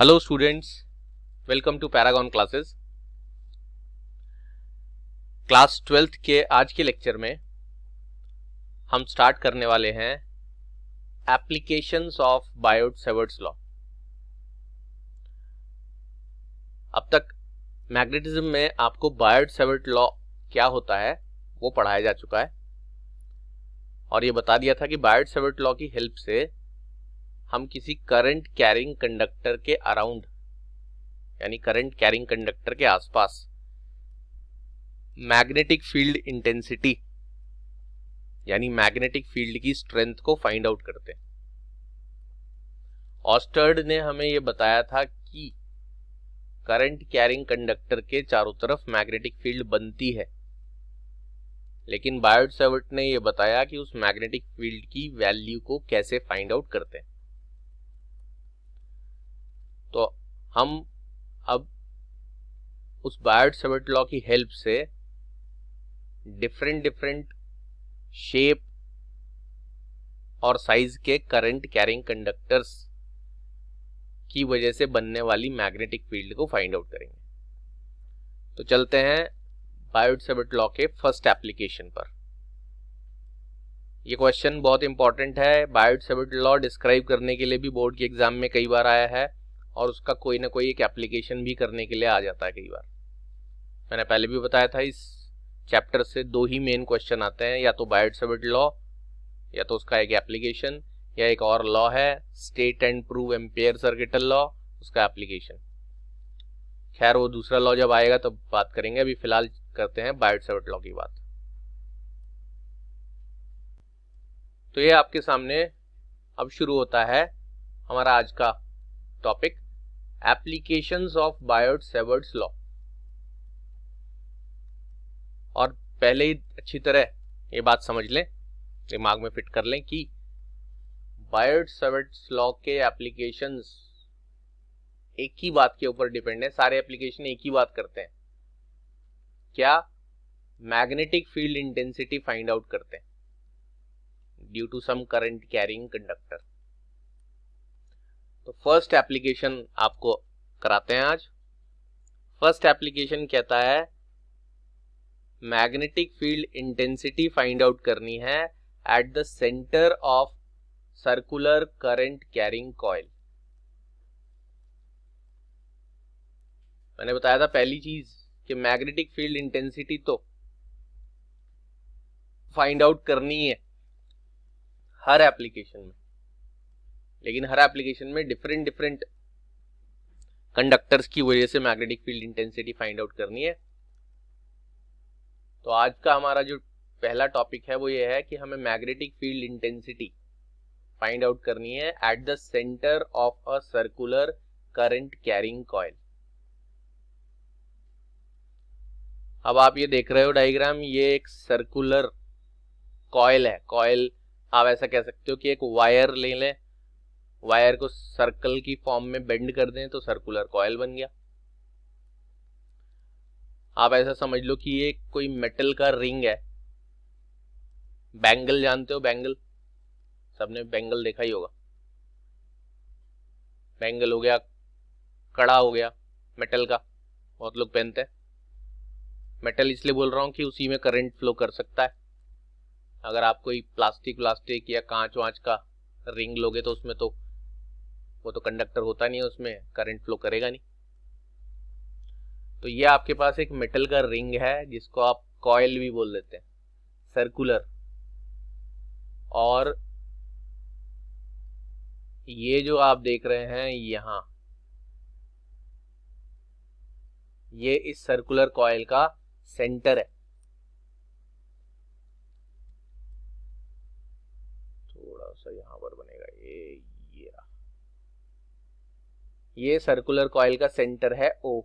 Hello students, welcome to Paragon classes. Class 12th के आज के लेक्चर में हम स्टार्ट करने वाले हैं एप्लीकेशंस ऑफ बायोट-सैवर्ट्स लॉ। अब तक मैग्नेटिज्म में आपको बायोट-सैवर्ट लॉ क्या होता है वो पढ़ाया जा चुका है और ये बता दिया था कि बायोट-सैवर्ट लॉ की हेल्प से हम किसी करंट कैरिंग कंडक्टर के अराउंड यानी करंट कैरिंग कंडक्टर के आसपास मैग्नेटिक फील्ड इंटेंसिटी यानी मैग्नेटिक फील्ड की स्ट्रेंथ को फाइंड आउट करते हैं। ऑस्टर्ड ने हमें यह बताया था कि करंट कैरिंग कंडक्टर के चारों तरफ मैग्नेटिक फील्ड बनती है, लेकिन बायोट-सैवर्ट ने यह बताया कि उस मैग्नेटिक फील्ड की वैल्यू को कैसे फाइंड आउट करते हैं। तो हम अब उस बायोट-सैवर्ट लॉ की हेल्प से डिफरेंट शेप और साइज के करंट कैरिंग कंडक्टर्स की वजह से बनने वाली मैग्नेटिक फील्ड को फाइंड आउट करेंगे। तो चलते हैं बायोट-सैवर्ट लॉ के फर्स्ट एप्लीकेशन पर। ये क्वेश्चन बहुत इंपॉर्टेंट है। बायोट-सैवर्ट लॉ डिस्क्राइब करने के लिए भी बोर्ड के एग्जाम में कई बार आया है और उसका कोई ना कोई एक एप्लीकेशन भी करने के लिए आ जाता है कई बार। मैंने पहले भी बताया था इस चैप्टर से दो ही मेन क्वेश्चन आते हैं, या तो बायोट-सैवर्ट लॉ या तो उसका एक एप्लीकेशन, या एक और लॉ है state and prove ampere circuital law, उसका एप्लीकेशन। खैर वो दूसरा लॉ जब आएगा तब बात करेंगे, अभी फिलहाल करते हैं बायोट-सैवर्ट लॉ की बात। तो ये आपके सामने अब शुरू होता है हमारा आज का टॉपिक, एप्लीकेशंस ऑफ बायोट-सैवर्ट्स लॉ। और पहले ही अच्छी तरह ये बात समझ लें, दिमाग में फिट कर लें कि बायोट-सैवर्ट्स लॉ के एप्लीकेशंस एक ही बात के ऊपर डिपेंड है। सारे एप्लीकेशन एक ही बात करते हैं, क्या? Magnetic field intensity find out करते हैं due to some current carrying conductor. तो फर्स्ट एप्लीकेशन आपको कराते हैं आज। फर्स्ट एप्लीकेशन कहता है magnetic field intensity find out करनी है at the centre of circular current carrying coil. मैंने बताया था पहली चीज कि मैग्नेटिक फील्ड इंटेंसिटी तो फाइंड आउट करनी है हर एप्लीकेशन में, लेकिन हर एप्लीकेशन में डिफरेंट कंडक्टर्स की वजह से magnetic field intensity find out करनी है। तो आज का हमारा जो पहला टॉपिक है वो ये है कि हमें magnetic field intensity find out करनी है at the centre of a circular current carrying coil. अब आप ये देख रहे हो डायग्राम, ये एक सर्कुलर कॉइल है। कॉइल आप ऐसा कह सकते हो कि एक वायर ले लें, वायर को सर्कल की फॉर्म में बेंड कर दें तो सर्कुलर कॉइल बन गया। आप ऐसा समझ लो कि ये कोई मेटल का रिंग है। बैंगल जानते हो? बैंगल, सबने बैंगल देखा ही होगा। बैंगल हो गया, कड़ा हो गया मेटल का, बहुत लोग पहनते हैं। मेटल इसलिए बोल रहा हूं कि उसी में करंट फ्लो कर सकता है। अगर आप कोई प्लास्टिक या कांच वांच का रिंग लोगे तो उसमें तो वो तो कंडक्टर होता नहीं है, उसमें करंट फ्लो करेगा नहीं। तो ये आपके पास एक मेटल का रिंग है जिसको आप कॉइल भी बोल देते हैं, सर्कुलर। और ये जो आप देख रहे हैं यहां, ये इस सर्कुलर कॉइल का सेंटर है। थोड़ा सा यहां पर बनेगा ये सर्कुलर कॉइल का सेंटर है O।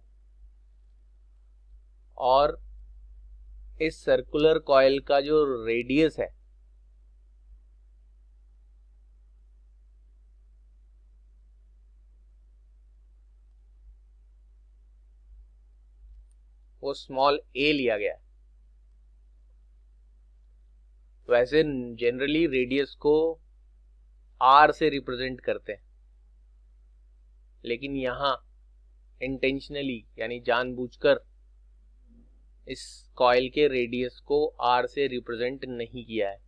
और इस सर्कुलर कॉइल का जो रेडियस है वो स्मॉल a लिया गया है। वैसे जनरली रेडियस को r से रिप्रेजेंट करते हैं, लेकिन यहाँ इंटेंशनली यानी जानबूझकर इस कॉइल के रेडियस को आर से रिप्रेजेंट नहीं किया है।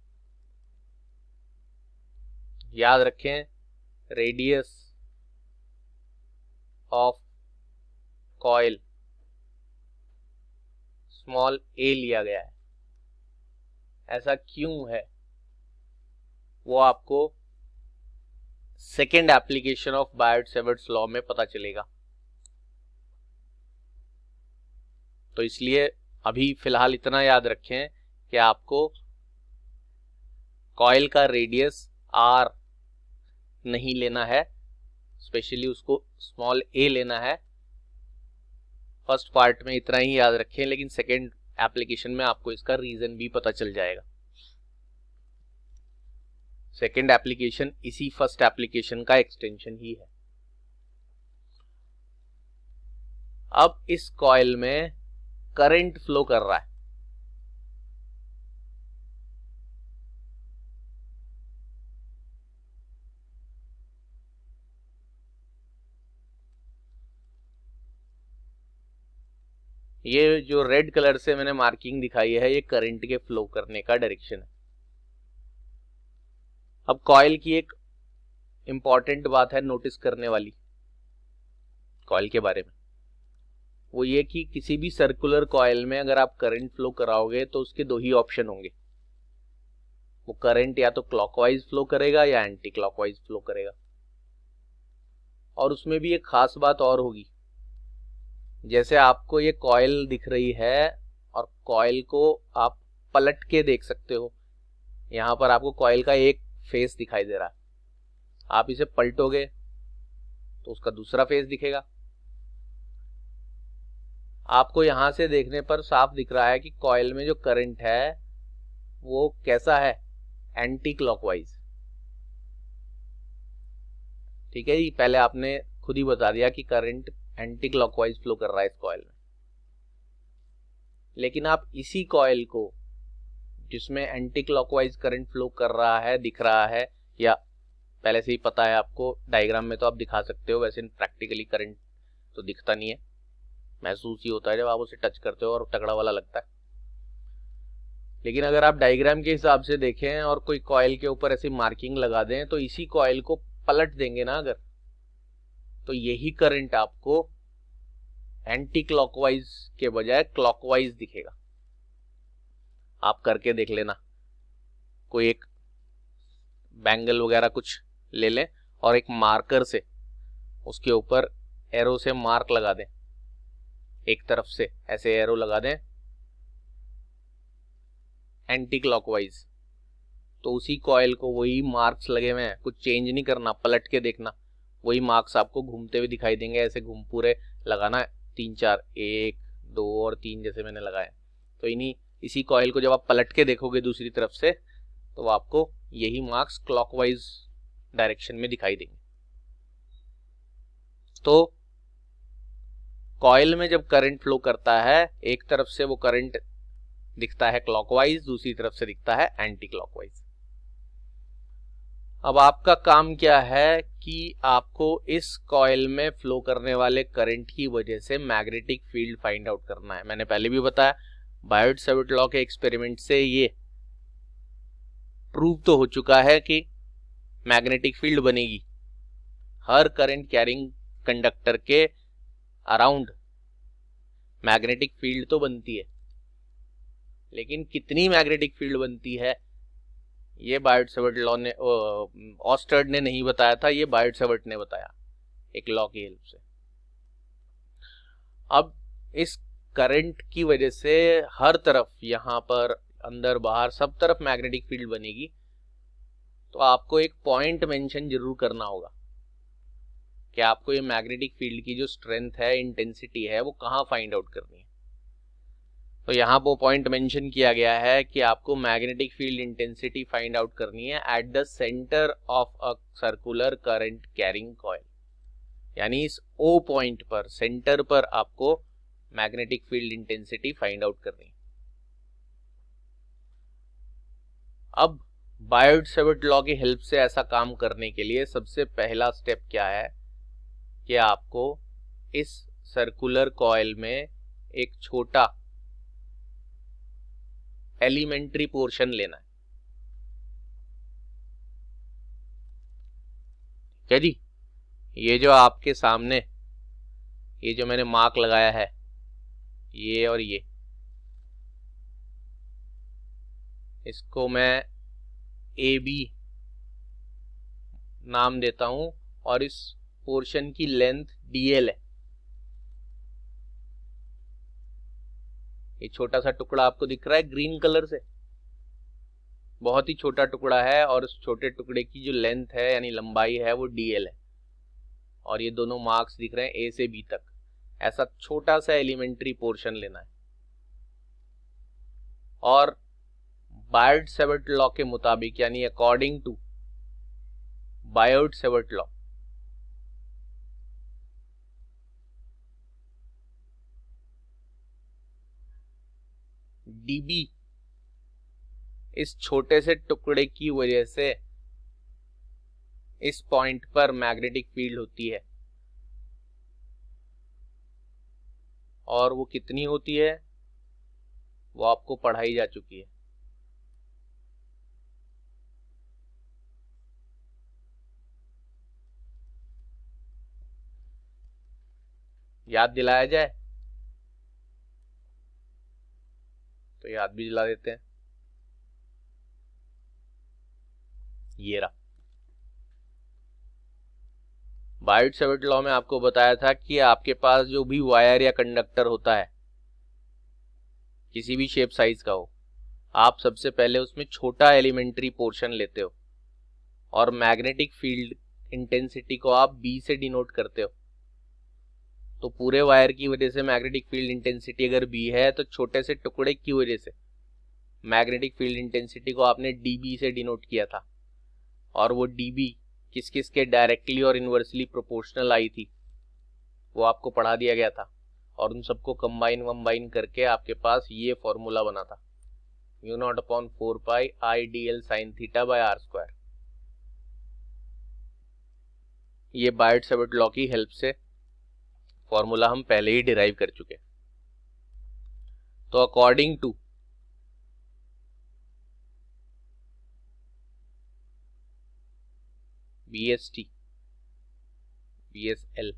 याद रखें, रेडियस ऑफ कॉइल स्मॉल ए लिया गया है। ऐसा क्यों है वो आपको सेकेंड एप्लीकेशन ऑफ बायट-सैवर्ट्स लॉ में पता चलेगा। तो इसलिए अभी फिलहाल इतना याद रखें कि आपको कॉइल का रेडियस आर नहीं लेना है, स्पेशली उसको स्मॉल ए लेना है। फर्स्ट पार्ट में इतना ही याद रखें, लेकिन सेकेंड एप्लीकेशन में आपको इसका रीजन भी पता चल जाएगा। सेकेंड एप्लीकेशन इसी फर्स्ट एप्लीकेशन का एक्सटेंशन ही है। अब इस कॉइल में करंट फ्लो कर रहा है। ये जो रेड कलर से मैंने मार्किंग दिखाई है, ये करंट के फ्लो करने का डायरेक्शन है। अब कॉइल की एक इंपॉर्टेंट बात है नोटिस करने वाली कॉइल के बारे में, वो ये कि किसी भी सर्कुलर कॉइल में अगर आप करंट फ्लो कराओगे तो उसके दो ही ऑप्शन होंगे। वो करंट या तो क्लॉकवाइज फ्लो करेगा या एंटी क्लॉकवाइज फ्लो करेगा। और उसमें भी एक खास बात और होगी, जैसे आपको ये कॉइल दिख रही है और कॉइल को आप पलट के देख सकते हो। यहां पर आपको कॉइल का एक फेस दिखाई दे रहा है, आप इसे पलटोगे तो उसका दूसरा फेस दिखेगा। आपको यहां से देखने पर साफ दिख रहा है कि कॉइल में जो करंट है वो कैसा है, एंटी क्लॉकवाइज। ठीक है जी, पहले आपने खुद ही बता दिया कि करंट एंटी क्लॉकवाइज फ्लो कर रहा है इस कॉइल में। लेकिन आप इसी कॉइल को जिसमें एंटी क्लॉकवाइज करंट फ्लो कर रहा है दिख रहा है, या पहले से ही पता है आपको, डायग्राम में तो आप दिखा सकते हो, वैसे प्रैक्टिकली करंट तो दिखता नहीं है, महसूस ही होता है जब आप उसे टच करते हो और तगड़ा वाला लगता है। लेकिन अगर आप डायग्राम के हिसाब से देखें और कोई कॉइल के ऊपर ऐसी मार्किंग लगा दें तो इसी कॉइल को पलट देंगे ना अगर, तो यही करंट आपको एंटी क्लॉकवाइज के बजाय क्लॉकवाइज दिखेगा। आप करके देख लेना, कोई एक बैंगल वगैरह कुछ ले लें और एक मार्कर से उसके ऊपर एरो से मार्क लगा दें, एक तरफ से ऐसे एरो लगा दें एंटी क्लॉकवाइज, तो उसी कॉइल को वही मार्क्स लगे हुए हैं, कुछ चेंज नहीं करना, पलट के देखना, वही मार्क्स आपको घूमते हुए दिखाई देंगे। ऐसे घूम पूरे लगाना है, 3 4, 1 2 और 3 जैसे मैंने लगाए। तो इसी कॉइल को जब आप पलट के देखोगे दूसरी तरफ से तो आपको यही मार्क्स क्लॉकवाइज डायरेक्शन में दिखाई देंगे। तो कॉइल में जब करंट फ्लो करता है, एक तरफ से वो करंट दिखता है क्लॉकवाइज, दूसरी तरफ से दिखता है एंटी क्लॉकवाइज। अब आपका काम क्या है कि आपको इस कॉइल में फ्लो करने वाले करंट की वजह से मैग्नेटिक फील्ड फाइंड आउट करना है। मैंने पहले भी बताया, बायट-सैवर्ट लॉ के एक्सपेरिमेंट से ये प्रूव तो हो चुका है कि मैग्नेटिक फील्ड बनेगी। हर करंट कैरिंग कंडक्टर के अराउंड मैग्नेटिक फील्ड तो बनती है, लेकिन कितनी मैग्नेटिक फील्ड बनती है ये बायट-सैवर्ट लॉ ने, ऑस्टर्ड ने नहीं बताया था, ये बायट-सैवर्ट ने बताया एक लॉ की हेल्प से। अब इस करंट की वजह से हर तरफ, यहां पर अंदर बाहर सब तरफ मैग्नेटिक फील्ड बनेगी। तो आपको एक पॉइंट मेंशन जरूर करना होगा कि आपको ये मैग्नेटिक फील्ड की जो स्ट्रेंथ है, इंटेंसिटी है, वो कहाँ फाइंड आउट करनी है। तो यहाँ वो पॉइंट मेंशन किया गया है कि आपको magnetic field intensity find out करनी है at the centre of a circular current carrying coil, यानी इस ओ पॉइंट पर, सेंटर पर आपको magnetic field intensity find out करनी है। अब बायट-सैवर्ट लॉ की हेल्प से ऐसा काम करने के लिए सबसे पहला स्टेप क्या है कि आपको इस सर्कुलर कॉइल में एक छोटा एलिमेंट्री पोर्शन लेना है। क्या जी, ये जो आपके सामने ये जो मैंने मार्क लगाया है, ये और ये, इसको मैं ए बी नाम देता हूं और इस पोर्शन की लेंथ डीएल है। ये छोटा सा टुकड़ा आपको दिख रहा है ग्रीन कलर से, बहुत ही छोटा टुकड़ा है और उस छोटे टुकड़े की जो लेंथ है यानी लंबाई है वो डीएल है। और ये दोनों मार्क्स दिख रहे हैं ए से बी तक। ऐसा छोटा सा एलिमेंट्री पोर्शन लेना है और बायट-सेवर्ट लॉ के मुताबिक यानी अकॉर्डिंग टू बायट-सेवर्ट लॉ डीबी इस छोटे से टुकड़े की वजह से इस पॉइंट पर मैग्नेटिक फील्ड होती है। और वो कितनी होती है वो आपको पढ़ाई जा चुकी है। याद दिलाया जाए तो याद भी दिला देते हैं। ये रहा, बायट-सेवर्ट लॉ में आपको बताया था कि आपके पास जो भी वायर या कंडक्टर होता है, किसी भी शेप साइज का हो, आप सबसे पहले उसमें छोटा एलिमेंट्री पोर्शन लेते हो और मैग्नेटिक फील्ड इंटेंसिटी को आप बी से डिनोट करते हो। तो पूरे वायर की वजह से मैग्नेटिक फील्ड इंटेंसिटी अगर बी है तो छोटे से टुकड़े की वजह से मैग्नेटिक फील्ड इंटेंसिटी को आपने डीबी से डिनोट किया था। और वो डीबी किस किस के डायरेक्टली और इनवर्सली प्रोपोर्शनल आई थी वो आपको पढ़ा दिया गया था। और उन सबको कंबाइन करके आपके पास ये फॉर्मूला बना था, u0/4 I dl sin theta by r square. ये बायट-सेवर्ट लॉ की हेल्प से फॉर्मूला हम पहले ही डिराइव कर चुके। तो अकॉर्डिंग टू BST BSL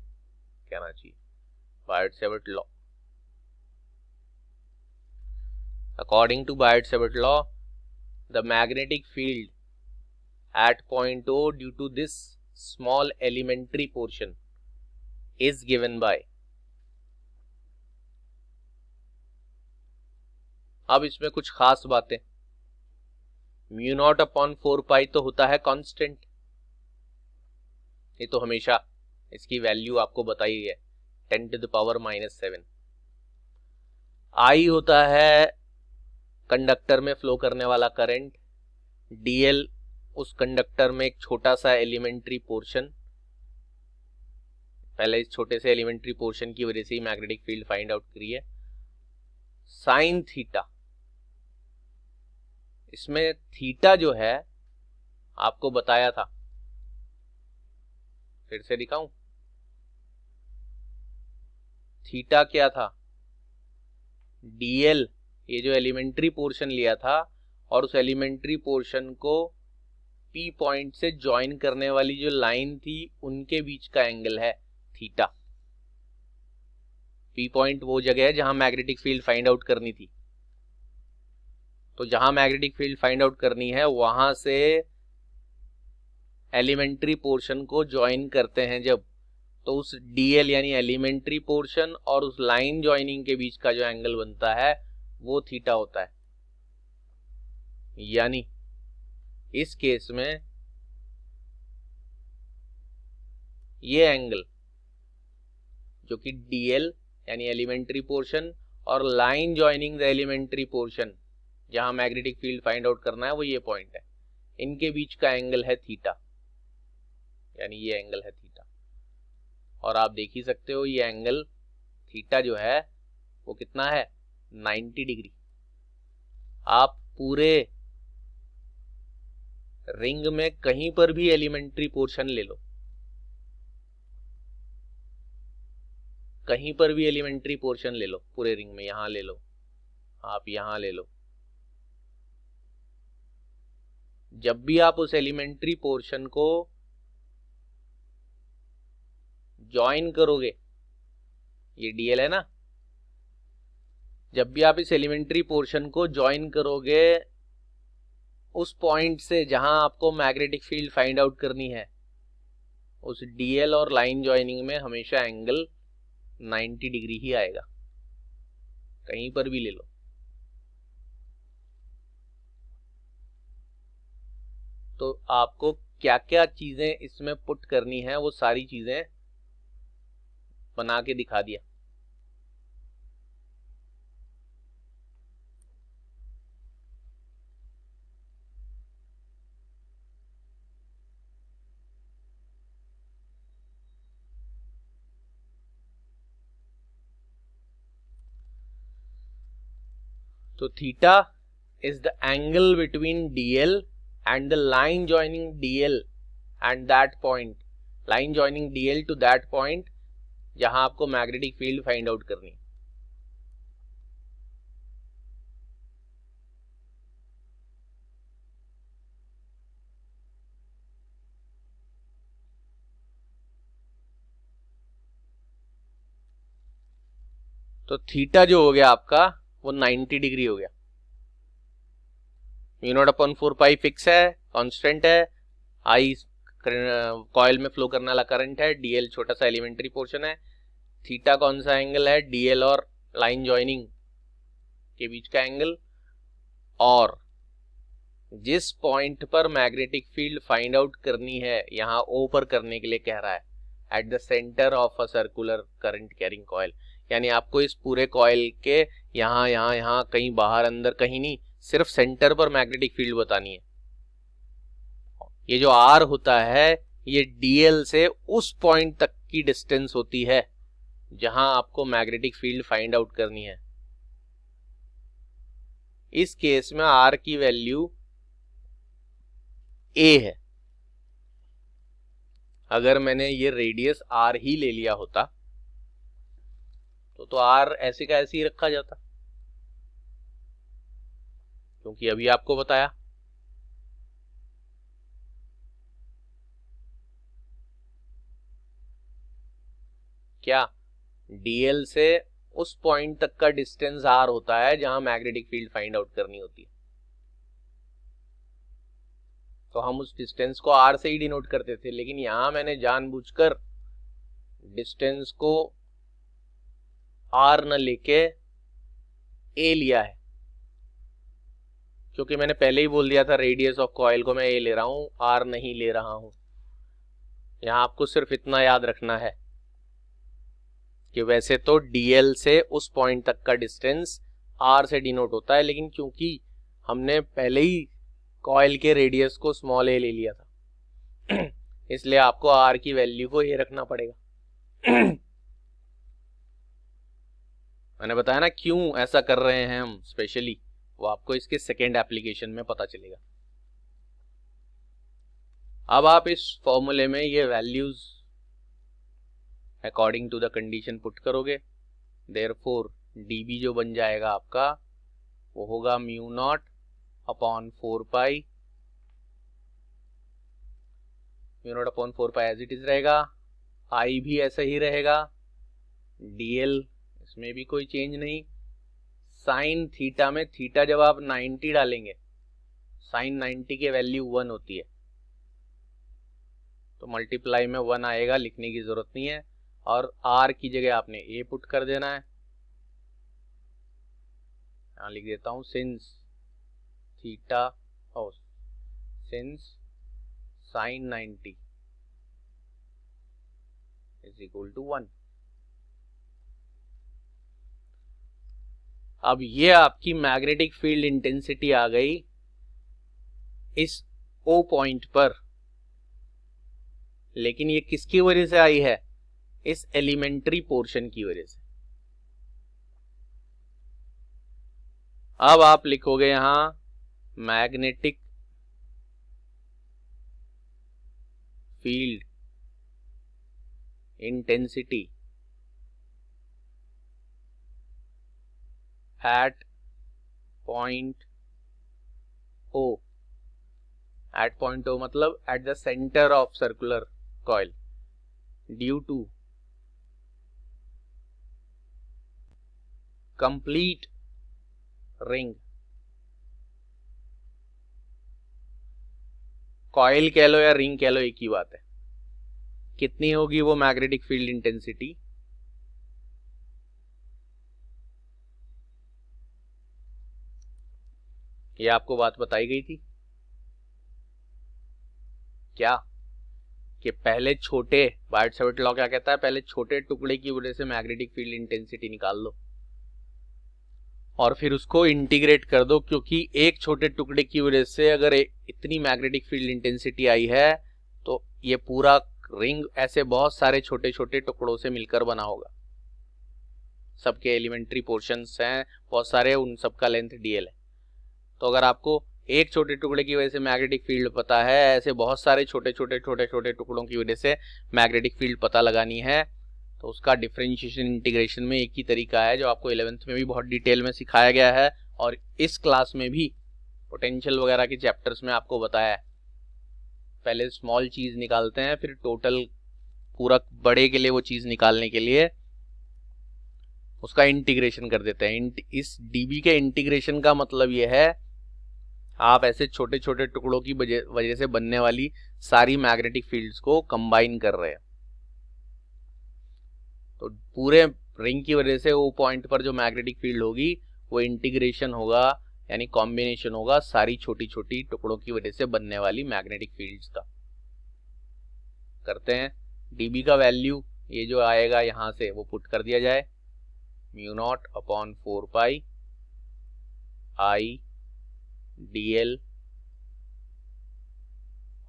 कहना चाहिए, Biot Savart law, according to Biot Savart law, the magnetic field at point O due to this small elementary portion is given by, अब इसमें कुछ खास बातें, mu0/4 तो होता है कांस्टेंट, ये तो हमेशा इसकी वैल्यू आपको बताई है 10⁻⁻⁷। I होता है कंडक्टर में फ्लो करने वाला करंट, dl उस कंडक्टर में एक छोटा सा एलिमेंट्री पोर्शन, पहले इस छोटे से एलिमेंट्री पोर्शन की वजह से ही मैग्नेटिक फील्ड फाइंड आउट करी है। साइन थीटा, इसमें थीटा जो है आपको बताया था, फिर से दिखाऊं, थीटा क्या था, dl ये जो एलिमेंट्री पोर्शन लिया था और उस एलिमेंट्री पोर्शन को P पॉइंट से ज्वाइन करने वाली जो लाइन थी उनके बीच का एंगल है थीटा। P पॉइंट वो जगह है जहां मैग्नेटिक फील्ड फाइंड आउट करनी थी। तो जहां मैग्नेटिक फील्ड फाइंड आउट करनी है वहां से एलिमेंट्री पोर्शन को ज्वाइन करते हैं जब, तो उस dl यानी एलिमेंट्री पोर्शन और उस लाइन ज्वाइनिंग के बीच का जो एंगल बनता है वो थीटा होता है। यानी इस केस में ये एंगल जो कि dl यानी एलिमेंट्री पोर्शन और line joining the elementary portion जहां मैग्नेटिक फील्ड फाइंड आउट करना है वो ये पॉइंट है, इनके बीच का एंगल है थीटा, यानी ये एंगल है थीटा। और आप देख ही सकते हो ये एंगल थीटा जो है वो कितना है, 90 डिग्री। आप पूरे रिंग में कहीं पर भी एलिमेंट्री पोर्शन ले लो, कहीं पर भी एलिमेंट्री पोर्शन ले लो पूरे रिंग में, यहां ले लो, आप यहां ले लो, जब भी आप उस एलिमेंट्री पोर्शन को ज्वाइन करोगे, ये डीएल है ना, जब भी आप इस एलिमेंट्री पोर्शन को ज्वाइन करोगे उस पॉइंट से जहां आपको मैग्नेटिक फील्ड फाइंड आउट करनी है, उस डीएल और लाइन ज्वाइनिंग में हमेशा एंगल 90 डिग्री ही आएगा, कहीं पर भी ले लो। तो आपको क्या क्या चीजें इसमें पुट करनी है वो सारी चीजें बना के दिखा दिया। तो theta is the angle between DL and the line joining DL and that point, line joining DL to that point जहां आपको मैग्नेटिक फील्ड फाइंड आउट करनी। तो थीटा जो हो गया आपका वो 90 डिग्री हो गया। μ0/4π फिक्स है, कांस्टेंट है, आई कॉइल में फ्लो करने वाला करंट है, डीएल छोटा सा एलिमेंट्री पोर्शन है, थीटा कौन सा एंगल है, डीएल और लाइन ज्वाइनिंग के बीच का एंगल, और जिस पॉइंट पर मैग्नेटिक फील्ड फाइंड आउट करनी है यहां ओ पर करने के लिए कह रहा है, at the centre of a circular current carrying coil, यानी आपको इस पूरे कॉइल के यहां यहां यहां कहीं बाहर अंदर कहीं नहीं, सिर्फ सेंटर पर मैग्नेटिक फील्ड बतानी है। ये जो आर होता है ये डीएल से उस पॉइंट तक की डिस्टेंस होती है जहां आपको मैग्नेटिक फील्ड फाइंड आउट करनी है। इस केस में आर की वैल्यू ए है। अगर मैंने ये रेडियस आर ही ले लिया होता तो आर ऐसे का ऐसे ही रखा जाता, क्योंकि अभी आपको बताया क्या डीएल से उस पॉइंट तक का डिस्टेंस आर होता है जहां मैग्नेटिक फील्ड फाइंड आउट करनी होती है। तो हम उस डिस्टेंस को आर से ही डिनोट करते थे, लेकिन यहां मैंने जानबूझकर डिस्टेंस को आर न लेके ए लिया है, क्योंकि मैंने पहले ही बोल दिया था रेडियस ऑफ कॉइल को मैं ए ले रहा हूं, आर नहीं ले रहा हूं। यहां आपको सिर्फ इतना याद रखना है कि वैसे तो डीएल से उस पॉइंट तक का डिस्टेंस आर से डिनोट होता है, लेकिन क्योंकि हमने पहले ही कॉइल के रेडियस को स्मॉल ए ले लिया था इसलिए आपको आर की वैल्यू को ए रखना पड़ेगा मैंने बताया ना क्यों ऐसा कर रहे हैं हम स्पेशली, वो आपको इसके सेकेंड एप्लीकेशन में पता चलेगा। अब आप इस फॉर्मूले में ये values according to the condition put करोगे, देयरफॉर dB जो बन जाएगा आपका वो होगा μ0/4π, μ0/4π एज इट इज रहेगा, I भी ऐसा ही रहेगा, dl इसमें भी कोई चेंज नहीं। साइन थीटा में थीटा जब आप 90 डालेंगे, साइन 90 की वैल्यू 1 होती है, तो मल्टीप्लाई में 1 आएगा, लिखने की जरूरत नहीं है, और r की जगह आपने a पुट कर देना है। यहां लिख देता हूं सिंस थीटा और since sine 90 is equal to 1। अब ये आपकी मैग्नेटिक फील्ड इंटेंसिटी आ गई इस O पॉइंट पर, लेकिन ये किसकी वजह से आई है, इस एलिमेंट्री पोर्शन की वजह से। अब आप लिखोगे यहां magnetic field intensity at point O, at point O मतलब at the center of circular coil due to complete ring, coil कह लो या रिंग कह लो एक ही बात है, कितनी होगी वो मैग्नेटिक फील्ड इंटेंसिटी, ये आपको बात बताई गई थी क्या, कि पहले छोटे, बायट-सैवर्ट लॉ क्या कहता है, पहले छोटे टुकड़े की वजह से मैग्नेटिक फील्ड इंटेंसिटी निकाल लो और फिर उसको इंटीग्रेट कर दो, क्योंकि एक छोटे टुकड़े की वजह से अगर इतनी मैग्नेटिक फील्ड इंटेंसिटी आई है तो ये पूरा रिंग ऐसे बहुत सारे छोटे छोटे टुकड़ों से मिलकर बना होगा, सबके एलिमेंट्री पोर्शंस हैं बहुत सारे, उन सबका लेंथ dl है। तो अगर आपको एक छोटे टुकड़े की वजह से मैग्नेटिक फील्ड पता है, ऐसे बहुत सारे छोटे छोटे छोटे छोटे टुकड़ों की वजह से मैग्नेटिक फील्ड पता लगानी है, तो उसका डिफरेंशिएशन इंटीग्रेशन में एक ही तरीका है जो आपको 11th में भी बहुत डिटेल में सिखाया गया है और इस क्लास में भी पोटेंशियल वगैरह के चैप्टर्स में आपको बताया है। पहले स्मॉल चीज निकालते हैं, फिर टोटल पूरा बड़े के लिए वो चीज निकालने के लिए उसका इंटीग्रेशन कर देते हैं। इस डीबी के इंटीग्रेशन का मतलब ये है आप ऐसे छोटे छोटे टुकड़ों की वजह से बनने वाली सारी मैग्नेटिक फील्ड्स को कंबाइन कर रहे हैं। तो पूरे रिंग की वजह से वो पॉइंट पर जो मैग्नेटिक फील्ड होगी वो इंटीग्रेशन होगा, यानी कॉम्बिनेशन होगा सारी छोटी छोटी टुकड़ों की वजह से बनने वाली मैग्नेटिक फील्ड्स का। करते हैं, डीबी का वैल्यू ये जो आएगा यहां से वो पुट कर दिया जाए, mu naught upon 4 pi I dl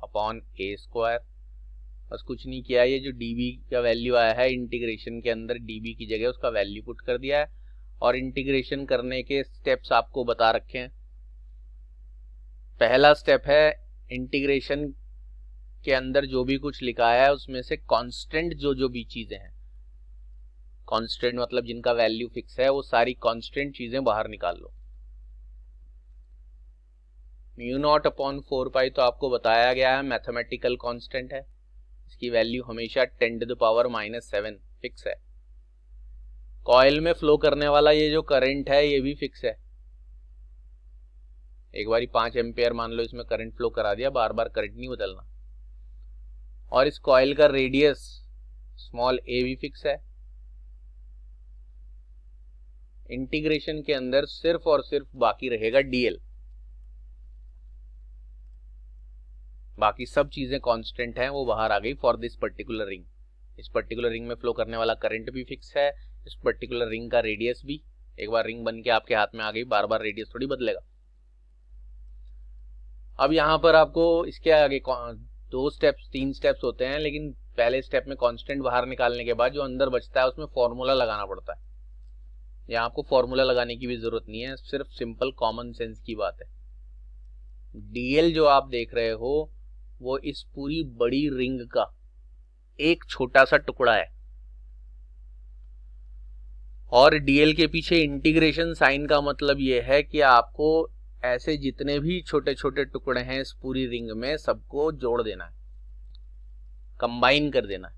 upon a square. बस कुछ नहीं किया, ये जो dB का वैल्यू आया है इंटीग्रेशन के अंदर dB की जगह उसका वैल्यू पुट कर दिया है और इंटीग्रेशन करने के स्टेप्स आपको बता रखे हैं। पहला स्टेप है इंटीग्रेशन के अंदर जो भी कुछ लिखा है उसमें से कांस्टेंट जो भी चीजें हैं, कांस्टेंट मतलब जिनका वैल्यू फिक्स है, वो सारी कांस्टेंट चीजें बाहर निकाल लो। म्यू नॉट अपॉन 4 पाई तो आपको बताया गया है मैथमेटिकल कांस्टेंट है, इसकी वैल्यू हमेशा 10⁻⁷ फिक्स है। कॉइल में फ्लो करने वाला ये जो करंट है ये भी फिक्स है, एक बारी 5 एम्पियर मान लो इसमें करंट फ्लो करा दिया, बार बार करंट नहीं बदलना। और इस कॉइल का रेडियस स्मॉल a भी फिक्स है। इंटीग्रेशन के अंदर सिर्फ और सिर्फ बाकी रहेगा dl, बाकी सब चीजें कांस्टेंट हैं, वो बाहर आ गई फॉर दिस पर्टिकुलर रिंग। इस पर्टिकुलर रिंग में फ्लो करने वाला करंट भी फिक्स है, इस पर्टिकुलर रिंग का रेडियस भी, एक बार रिंग बन के आपके हाथ में आ गई बार बार रेडियस थोड़ी बदलेगा। अब यहाँ पर आपको इसके आगे 3 स्टेप्स होते हैं, लेकिन पहले स्टेप में कांस्टेंट बाहर निकालने के बाद जो अंदर बचता है उसमें फॉर्मूला लगाना पड़ता है। यहाँ आपको फॉर्मूला लगाने की भी जरूरत नहीं है, सिर्फ सिंपल कॉमन सेंस की बात है। डीएल जो आप देख रहे हो वो इस पूरी बड़ी रिंग का एक छोटा सा टुकड़ा है और डीएल के पीछे इंटीग्रेशन साइन का मतलब यह है कि आपको ऐसे जितने भी छोटे छोटे टुकड़े हैं इस पूरी रिंग में सबको जोड़ देना है, कंबाइन कर देना है।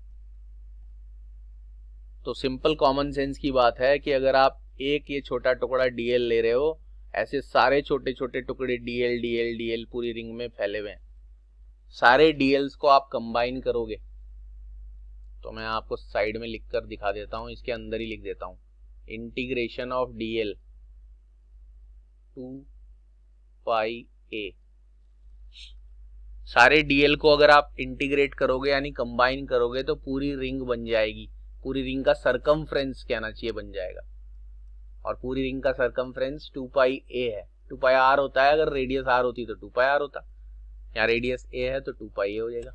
तो सिंपल कॉमन सेंस की बात है कि अगर आप एक ये छोटा टुकड़ा डीएल ले रहे हो, ऐसे सारे छोटे छोटे टुकड़े डीएल डीएल डीएल पूरी रिंग में फैले हुए हैं, सारे डीएल्स को आप कंबाइन करोगे तो मैं आपको साइड में लिखकर दिखा देता हूं, इसके अंदर ही लिख देता हूं, integration of DL 2 pi a। सारे डीएल को अगर आप इंटीग्रेट करोगे यानी कंबाइन करोगे तो पूरी रिंग बन जाएगी, पूरी रिंग का सरकमफ्रेंस कहना चाहिए बन जाएगा, और पूरी रिंग का सरकमफ्रेंस 2 पाई a है। 2 पाई r होता है, अगर रेडियस r होती तो 2 पाई r होता, यहाँ रेडियस a है तो 2 पाई a हो जाएगा।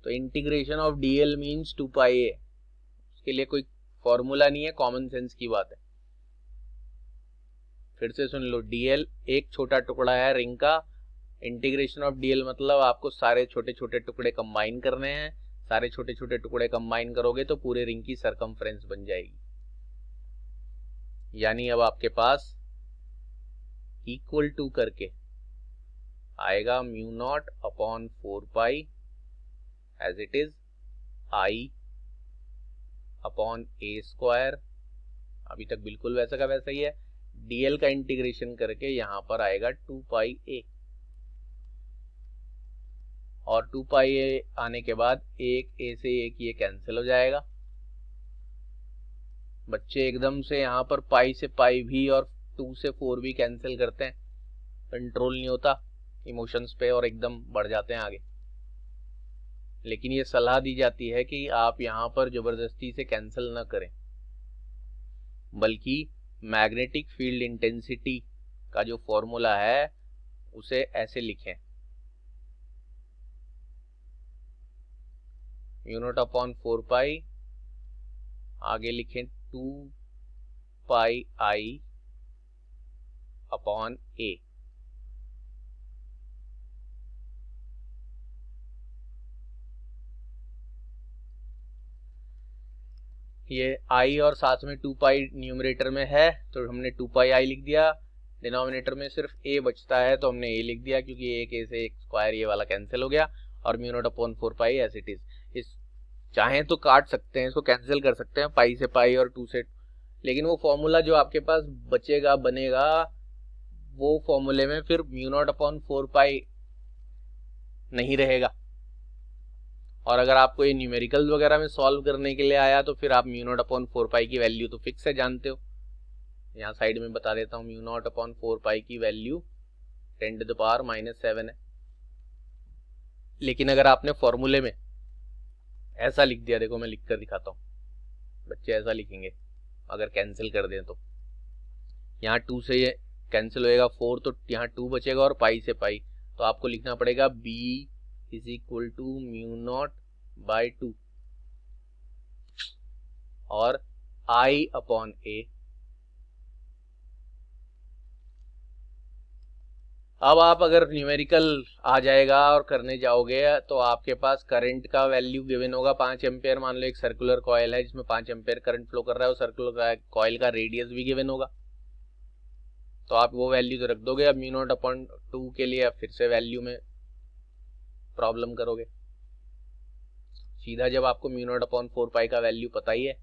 तो integration of dl means 2 pi a, उसके लिए कोई फॉर्मूला नहीं है, कॉमन सेंस की बात है। फिर से सुन लो, dl एक छोटा टुकड़ा है रिंग का, इंटीग्रेशन ऑफ dl मतलब आपको सारे छोटे छोटे टुकड़े कंबाइन करने हैं, सारे छोटे छोटे टुकड़े कंबाइन करोगे तो पूरे रिंग की सरकमफ्रेंस बन जाएगी। यानी अब आपके पास इक्वल टू करके आएगा mu naught upon 4 pi as it is I upon a square, अभी तक बिल्कुल वैसा का वैसा ही है। डीएल का इंटीग्रेशन करके यहां पर आएगा 2 पाई ए, और 2 पाई ए आने के बाद एक ए से एक ये कैंसिल हो जाएगा। बच्चे एकदम से यहाँ पर पाई से पाई भी और 2 से 4 भी कैंसिल करते हैं, कंट्रोल नहीं होता इमोशंस पे और एकदम बढ़ जाते हैं आगे। लेकिन ये सलाह दी जाती है कि आप यहाँ पर जबरदस्ती से कैंसिल ना करें, बल्कि मैग्नेटिक फील्ड इंटेंसिटी का जो फॉर्मूला है उसे ऐसे लिखें, म्यू नॉट अपॉन 4 पाई, आगे लिखें 2 पाई आई अपॉन ए। ये आई और साथ में 2 पाई न्यूमरेटर में है तो हमने 2 पाई आई लिख दिया, डिनोमिनेटर में सिर्फ ए बचता है तो हमने ए लिख दिया, क्योंकि एक ए से एक स्क्वायर ये वाला कैंसिल हो गया, और mu naught upon 4 pi as it is. इस चाहें तो काट सकते हैं, इसको कैंसिल कर सकते हैं पाई से पाई और 2 से, लेकिन वो फॉर्मूला जो आपके पास बचेगा बनेगा वो फॉर्मूले में फिर म्यू नॉट अपॉन 4 पाई नहीं रहेगा। और अगर आपको ये न्यूमेरिकल वगैरह में सॉल्व करने के लिए आया तो फिर आप म्यू नॉट अपॉन 4 पाई की वैल्यू तो फिक्स है, जानते हो। यहाँ साइड में बता देता हूँ, म्यू नॉट अपॉन 4 पाई की वैल्यू 10⁻⁻7 है। लेकिन अगर आपने फॉर्मूले में ऐसा लिख दिया, देखो मैं लिख कर दिखाता हूँ, बच्चे ऐसा लिखेंगे अगर कैंसिल कर दें तो यहाँ 2 से ये कैंसिल होएगा 4, तो यहाँ 2 बचेगा और पाई से पाई, तो आपको लिखना पड़ेगा b is equal to mu naught by 2 और i अपॉन a। अब आप अगर न्यूमेरिकल आ जाएगा और करने जाओगे तो आपके पास करंट का वैल्यू गिवन होगा 5 एम्पेयर। मान लो एक सर्कुलर कॉइल है जिसमें 5 एम्पेयर करंट फ्लो कर रहा है, और सर्कुलर कॉइल का रेडियस भी गिवन होगा, तो आप वो वैल्यू तो रख दोगे। अब म्यू नॉट अपॉन 2 के लिए अब फिर से वैल्यू में प्रॉब्लम करोगे। सीधा जब आपको म्यू नॉट अपॉन 4 पाई का वैल्यू पता ही है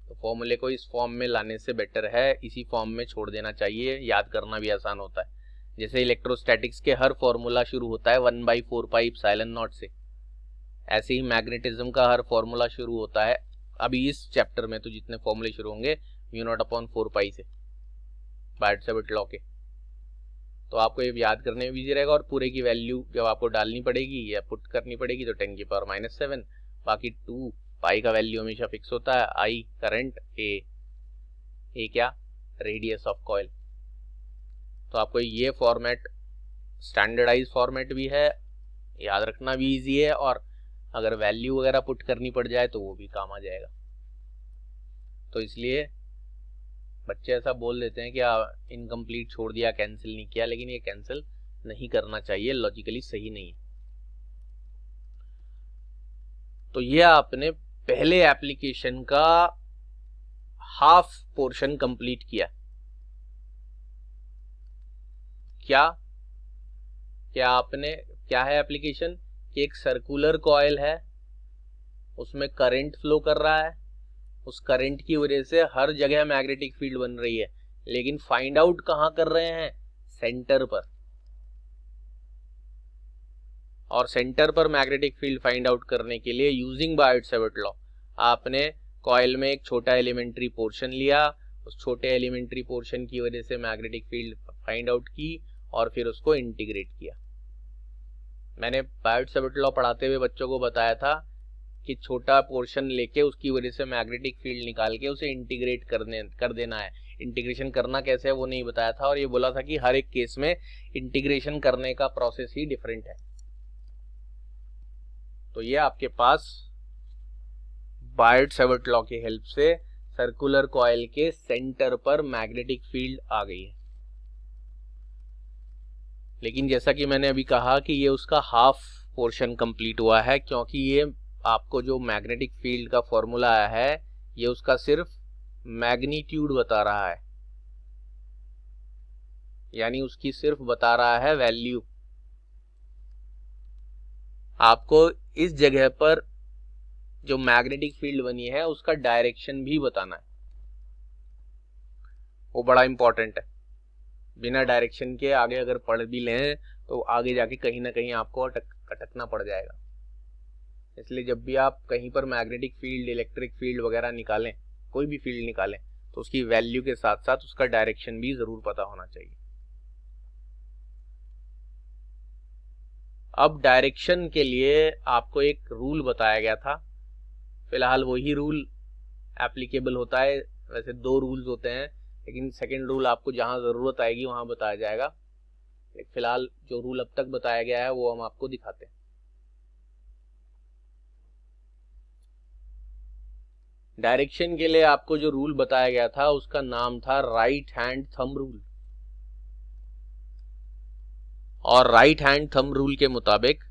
तो फॉर्मूले को इस फॉर्म में लाने से बेटर है इसी फॉर्म में छोड़ देना चाहिए, याद करना भी आसान होता है। जैसे इलेक्ट्रोस्टैटिक्स के हर फॉर्मूला शुरू होता है 1/4 पाई एप्सिलॉन नॉट से, ऐसे ही मैग्नेटिज्म का हर फॉर्मूला शुरू होता है अभी इस चैप्टर में तो जितने फॉर्मूले शुरू होंगे म्यू नॉट अपॉन 4 पाई से, बायट-सैवर्ट लॉ के। तो आपको ये याद करने में इजी रहेगा, और पूरे की वैल्यू जब आपको डालनी पड़ेगी या पुट करनी पड़ेगी तो 10⁻⁻7, बाकी 2 पाई का वैल्यू हमेशा फिक्स होता है, आई करंट, ए क्या रेडियस ऑफ कॉइल। तो आपको ये फॉर्मेट स्टैंडर्डाइज फॉर्मेट भी है, याद रखना भी इजी है, और अगर वैल्यू वगैरह पुट करनी पड़ जाए तो वो भी काम आ जाएगा। तो इसलिए बच्चे ऐसा बोल देते हैं कि इनकम्प्लीट छोड़ दिया, कैंसिल नहीं किया, लेकिन ये कैंसिल नहीं करना चाहिए, लॉजिकली सही नहीं है। तो ये आपने पहले एप्लीकेशन का हाफ पोर्शन कंप्लीट किया। क्या आपने, क्या है एप्लीकेशन कि एक सर्कुलर कॉइल है, उसमें करंट फ्लो कर रहा है, उस करंट की वजह से हर जगह मैग्नेटिक फील्ड बन रही है, लेकिन फाइंड आउट कहां कर रहे हैं, सेंटर पर। और सेंटर पर मैग्नेटिक फील्ड फाइंड आउट करने के लिए यूजिंग बायट-सैवर्ट लॉ आपने कॉइल में एक छोटा एलिमेंट्री पोर्शन लिया, उस छोटे एलिमेंट्री पोर्शन की वजह से मैग्नेटिक फील्ड फाइंड आउट की और फिर उसको इंटीग्रेट किया। मैंने बायट-सैवर्ट लॉ पढ़ाते हुए बच्चों को बताया था कि छोटा पोर्शन लेके उसकी वजह से मैग्नेटिक फील्ड निकाल के उसे इंटीग्रेट कर देना है। इंटीग्रेशन करना कैसे है वो नहीं बताया था, और ये बोला था कि हर एक केस में इंटीग्रेशन करने का प्रोसेस ही डिफरेंट है। तो ये आपके पास बायट-सैवर्ट लॉ की हेल्प से सर्कुलर कॉइल के सेंटर पर मैग्नेटिक फील्ड आ गई है। लेकिन जैसा कि मैंने अभी कहा कि ये उसका हाफ पोर्शन कंप्लीट हुआ है, क्योंकि ये आपको जो मैग्नेटिक फील्ड का फॉर्मूला आया है ये उसका सिर्फ मैग्नीट्यूड बता रहा है, यानी उसकी सिर्फ बता रहा है वैल्यू। आपको इस जगह पर जो मैग्नेटिक फील्ड बनी है उसका डायरेक्शन भी बताना है, वो बड़ा इंपॉर्टेंट है। बिना डायरेक्शन के आगे अगर पढ़ भी लें तो आगे जाके कहीं ना कहीं आपको अटकना पड़ जाएगा। इसलिए जब भी आप कहीं पर मैग्नेटिक फील्ड, इलेक्ट्रिक फील्ड वगैरह निकालें, कोई भी फील्ड निकालें, तो उसकी वैल्यू के साथ साथ उसका डायरेक्शन भी जरूर पता होना चाहिए। अब डायरेक्शन के लिए आपको एक रूल बताया गया था, फिलहाल वही रूल एप्लीकेबल होता है। वैसे 2 रूल्स होते हैं, लेकिन सेकंड रूल आपको जहां जरूरत आएगी वहां बताया जाएगा। फिलहाल जो रूल अब तक बताया गया है वो हम आपको दिखाते हैं। डायरेक्शन के लिए आपको जो रूल बताया गया था उसका नाम था राइट हैंड थंब रूल। और राइट हैंड थंब रूल के मुताबिक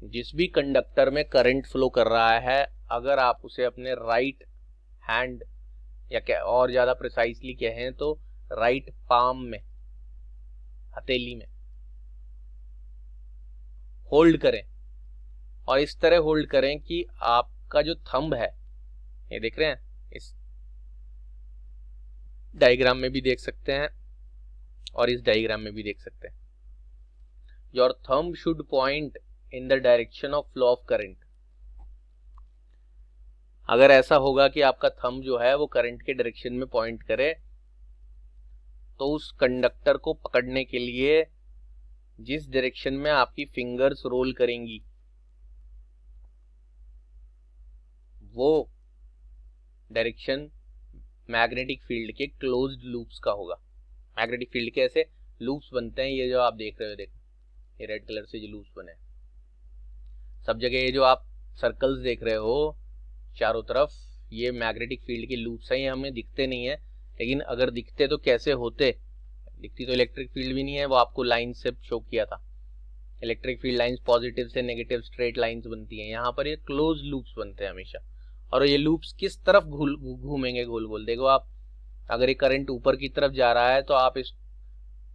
जिस भी कंडक्टर में करंट फ्लो कर रहा है, अगर आप उसे अपने राइट हैंड, या क्या और ज्यादा प्रिसाइसली कहें तो राइट पाम में, हथेली में होल्ड करें, और इस तरह होल्ड करें कि आपका जो थंब है, ये देख रहे हैं, इस डायग्राम में भी देख सकते हैं और इस डायग्राम में भी देख सकते हैं, your thumb should point in the direction of flow of current. अगर ऐसा होगा कि आपका थंब जो है वो करंट के डायरेक्शन में पॉइंट करे, तो उस कंडक्टर को पकड़ने के लिए जिस डायरेक्शन में आपकी फिंगर्स रोल करेंगी वो डायरेक्शन मैग्नेटिक फील्ड के क्लोज्ड लूप्स का होगा। मैग्नेटिक फील्ड के ऐसे लूप्स बनते हैं, ये जो आप देख रहे हो, देखो ये रेड कलर से जो लूप्स बने हैं सब जगह, ये जो आप सर्कल्स देख रहे हो चारों तरफ, ये मैग्नेटिक फील्ड के लूप्स हैं। ये हमें दिखते नहीं है, लेकिन अगर दिखते तो कैसे होते, दिखती तो इलेक्ट्रिक फील्ड भी नहीं है, वो आपको लाइन से शो किया था। इलेक्ट्रिक फील्ड लाइंस पॉजिटिव से नेगेटिव स्ट्रेट लाइंस बनती हैं, यहाँ पर ये क्लोज लूप्स बनते हैं हमेशा। और ये लूप्स किस तरफ घूमेंगे गोल गोल, देखो आप, अगर ये करंट ऊपर की तरफ जा रहा है तो आप इस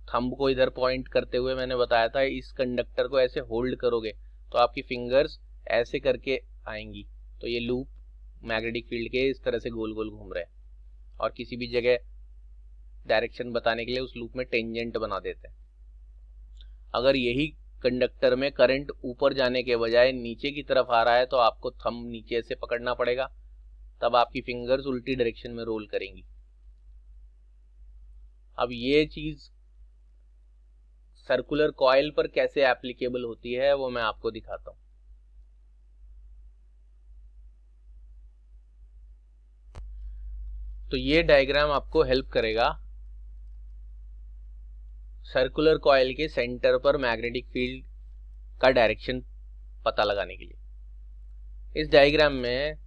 थंब को इधर पॉइंट करते हुए, मैंने बताया था, इस कंडक्टर को ऐसे होल्ड करोगे तो आपकी फिंगर्स ऐसे करके आएंगी, तो ये लूप मैग्नेटिक फील्ड के इस तरह से गोल गोल घूम रहे हैं। और किसी भी जगह डायरेक्शन बताने के लिए उस लूप में टेंजेंट बना देते हैं। अगर यही कंडक्टर में करंट ऊपर जाने के बजाय नीचे की तरफ आ रहा है तो आपको थंब नीचे से पकड़ना पड़ेगा, तब आपकी फिंगर्स उल्टी डायरेक्शन में रोल करेंगी। अब ये चीज सर्कुलर कॉइल पर कैसे एप्लीकेबल होती है वो मैं आपको दिखाता हूं। तो ये डायग्राम आपको हेल्प करेगा सर्कुलर कॉइल के सेंटर पर मैग्नेटिक फील्ड का डायरेक्शन पता लगाने के लिए। इस डायग्राम में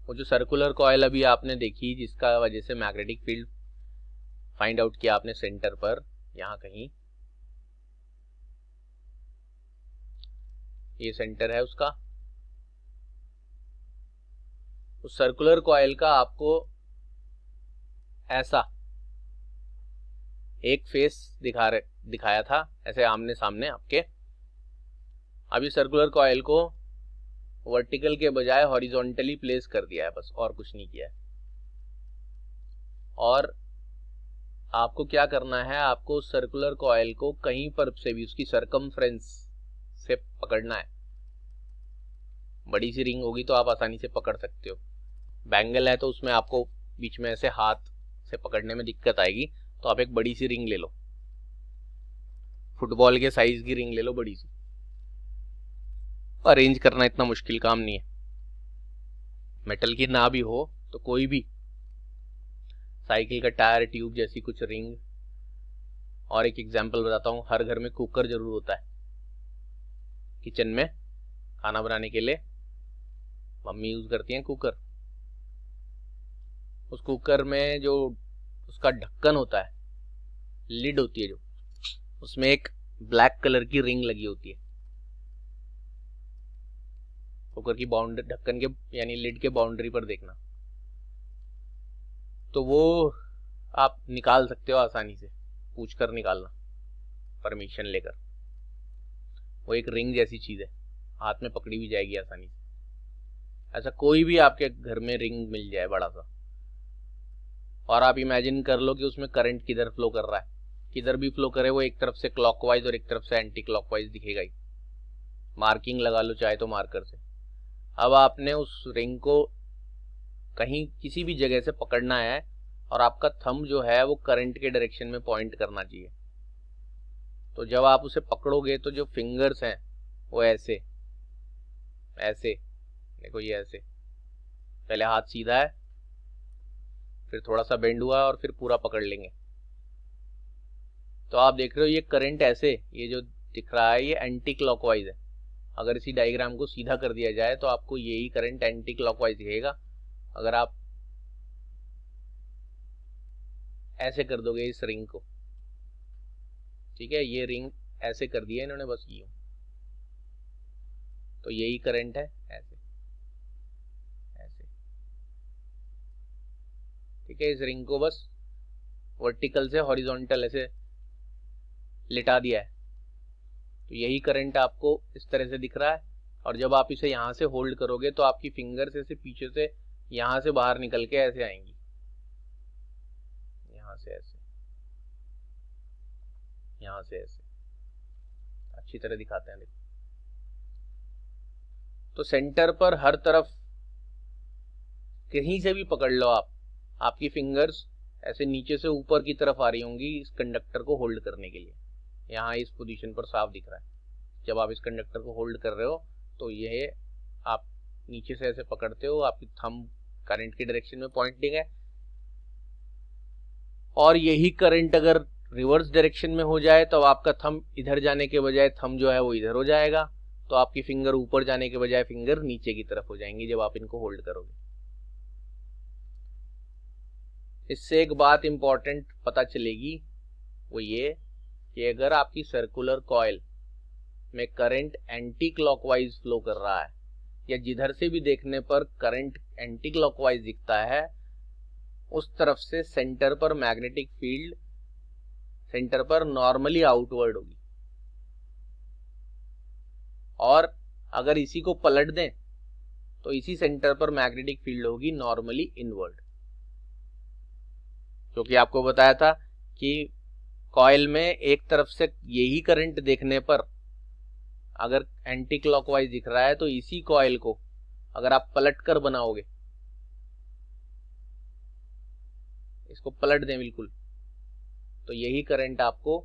वो जो सर्कुलर कॉइल अभी आपने देखी, जिसका वजह से मैग्नेटिक फील्ड फाइंड आउट किया आपने सेंटर पर, यहां कहीं ये सेंटर है उसका। उस सर्कुलर कॉइल का आपको ऐसा एक फेस दिखाया था, ऐसे आमने सामने आपके। अभी सर्कुलर कॉइल को वर्टिकल के बजाय हॉरिजॉन्टली प्लेस कर दिया है, बस, और कुछ नहीं किया है। और आपको क्या करना है, आपको सर्कुलर कॉइल को कहीं पर से भी उसकी सरकमफ्रेंस से पकड़ना है। बड़ी सी रिंग होगी तो आप आसानी से पकड़ सकते हो, बैंगल है तो उसमें आपको बीच में ऐसे हाथ से पकड़ने में दिक्कत आएगी, तो आप एक बड़ी सी रिंग ले लो, फुटबॉल के साइज की रिंग ले लो, बड़ी सी। अरेंज करना इतना मुश्किल काम नहीं है, मेटल की ना भी हो तो कोई भी साइकिल का टायर ट्यूब जैसी कुछ रिंग। और एक एग्जांपल बताता हूँ, हर घर में कुकर जरूर होता है, किचन में खाना बनाने के लिए मम्मी यूज करती हैं कुकर। उस कुकर में जो उसका ढक्कन होता है, लिड होती है जो, उसमें एक ब्लैक कलर की रिंग लगी होती है। कुकर की बाउंड्री, ढक्कन के यानी लिड के बाउंड्री पर देखना, तो वो आप निकाल सकते हो आसानी से, पूछ कर निकालना परमिशन लेकर। वो एक रिंग जैसी चीज़ है, हाथ में पकड़ी भी जाएगी आसानी से। ऐसा कोई भी आपके घर में रिंग मिल जाए बड़ा सा, और आप इमेजिन कर लो कि उसमें करंट किधर फ्लो कर रहा है, किधर भी फ्लो करे वो एक तरफ से क्लॉकवाइज और एक तरफ से एंटी क्लॉकवाइज दिखेगा ही। मार्किंग लगा लो चाहे तो मार्कर से। अब आपने उस रिंग को कहीं किसी भी जगह से पकड़ना है और आपका थंब जो है वो करंट के डायरेक्शन में पॉइंट करना चाहिए। तो जब आप उसे पकड़ोगे तो जो फिंगर्स हैं वो ऐसे ऐसे, देखो ये ऐसे, पहले हाथ सीधा है, फिर थोड़ा सा बेंड हुआ और फिर पूरा पकड़ लेंगे। तो आप देख रहे हो ये करंट ऐसे, ये जो दिख रहा है ये एंटी क्लॉकवाइज है। अगर इसी डायग्राम को सीधा कर दिया जाए तो आपको यही करंट एंटी क्लॉकवाइज दिखेगा। अगर आप ऐसे कर दोगे इस रिंग को, ठीक है, ये रिंग ऐसे कर दिया इन्होंने बस यूं, तो यही करंट है ऐसे ऐसे, ठीक है। इस रिंग को बस वर्टिकल से हॉरिजॉन्टल ऐसे लिटा दिया है, तो यही करंट आपको इस तरह से दिख रहा है। और जब आप इसे यहाँ से होल्ड करोगे तो आपकी फिंगर्स ऐसे पीछे से यहाँ से बाहर निकल के ऐसे आएंगी, यहाँ से ऐसे, यहाँ से ऐसे। अच्छी तरह दिखाते हैं, देखो। तो सेंटर पर हर तरफ कहीं से भी पकड़ लो आप, आपकी फिंगर्स ऐसे नीचे से ऊपर की तरफ आ रही होंगी इस कंडक्टर को होल्ड करने के लिए। यहाँ इस पोजीशन पर साफ दिख रहा है। जब आप इस कंडक्टर को होल्ड कर रहे हो तो ये आप नीचे से ऐसे पकड़ते हो, आपकी थंब करंट की डायरेक्शन में पॉइंटिंग है। और यही करंट अगर रिवर्स डायरेक्शन में हो जाए तो आपका थंब इधर जाने के बजाय थंब जो है वो इधर हो जाएगा, तो आपकी फिंगर ऊपर जाने के बजाय फिंगर नीचे की तरफ हो जाएंगी जब आप इनको होल्ड करोगे। इससे एक बात इंपॉर्टेंट पता चलेगी, वो ये कि अगर आपकी सर्कुलर कॉइल में करंट एंटी क्लॉकवाइज फ्लो कर रहा है, या जिधर से भी देखने पर करंट एंटी क्लॉकवाइज दिखता है, उस तरफ से सेंटर पर मैग्नेटिक फील्ड सेंटर पर नॉर्मली आउटवर्ड होगी। और अगर इसी को पलट दें तो इसी सेंटर पर मैग्नेटिक फील्ड होगी नॉर्मली इनवर्ड। क्योंकि आपको बताया था कि कॉइल में एक तरफ से यही करंट देखने पर अगर एंटी क्लॉकवाइज दिख रहा है तो इसी कॉइल को अगर आप पलट कर बनाओगे, इसको पलट दें बिल्कुल, तो यही करंट आपको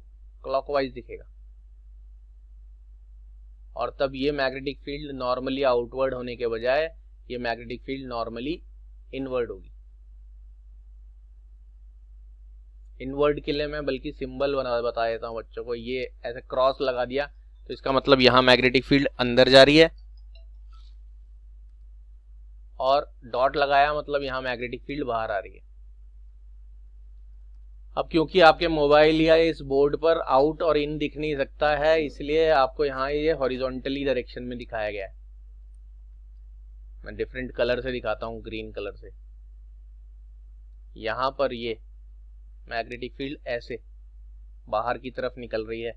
क्लॉकवाइज दिखेगा। और तब ये मैग्नेटिक फील्ड नॉर्मली आउटवर्ड होने के बजाय ये मैग्नेटिक फील्ड नॉर्मली इनवर्ड होगी। इनवर्ड के लिए मैं बल्कि सिंबल बता देता हूं बच्चों को। ये ऐसे क्रॉस लगा दिया तो इसका मतलब यहां मैग्नेटिक फील्ड अंदर जा रही है, और डॉट लगाया मतलब यहां मैग्नेटिक फील्ड बाहर आ रही है। अब क्योंकि आपके मोबाइल या इस बोर्ड पर आउट और इन दिख नहीं सकता है, इसलिए आपको यहाँ ये हॉरिजॉन्टली डायरेक्शन में दिखाया गया है। मैं डिफरेंट कलर से दिखाता हूँ, ग्रीन कलर से। यहाँ पर ये मैग्नेटिक फील्ड ऐसे बाहर की तरफ निकल रही है,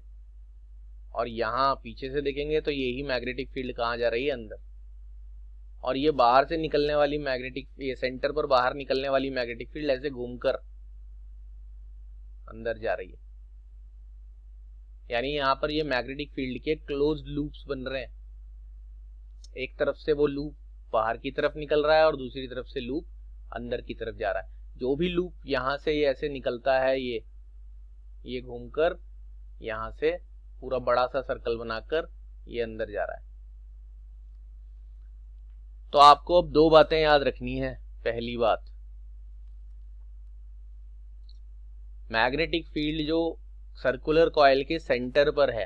और यहाँ पीछे से देखेंगे तो यही मैग्नेटिक फील्ड कहाँ जा रही है, अंदर। और ये बाहर से निकलने वाली मैग्नेटिक, ये सेंटर पर बाहर निकलने वाली मैग्नेटिक फील्ड ऐसे घूमकर अंदर जा रही है। यानी यहाँ पर ये मैग्नेटिक फील्ड के क्लोज्ड लूप्स बन रहे हैं। एक तरफ से वो लूप बाहर की तरफ निकल रहा है और दूसरी तरफ से लूप अंदर की तरफ जा रहा है। जो भी लूप यहाँ से ये ऐसे निकलता है, ये घूमकर यहाँ से पूरा बड़ा सा सर्कल बनाकर ये अंदर जा रहा है। तो आपको अब दो बातें याद रखनी है। पहली बात, मैग्नेटिक फील्ड जो सर्कुलर कॉइल के सेंटर पर है,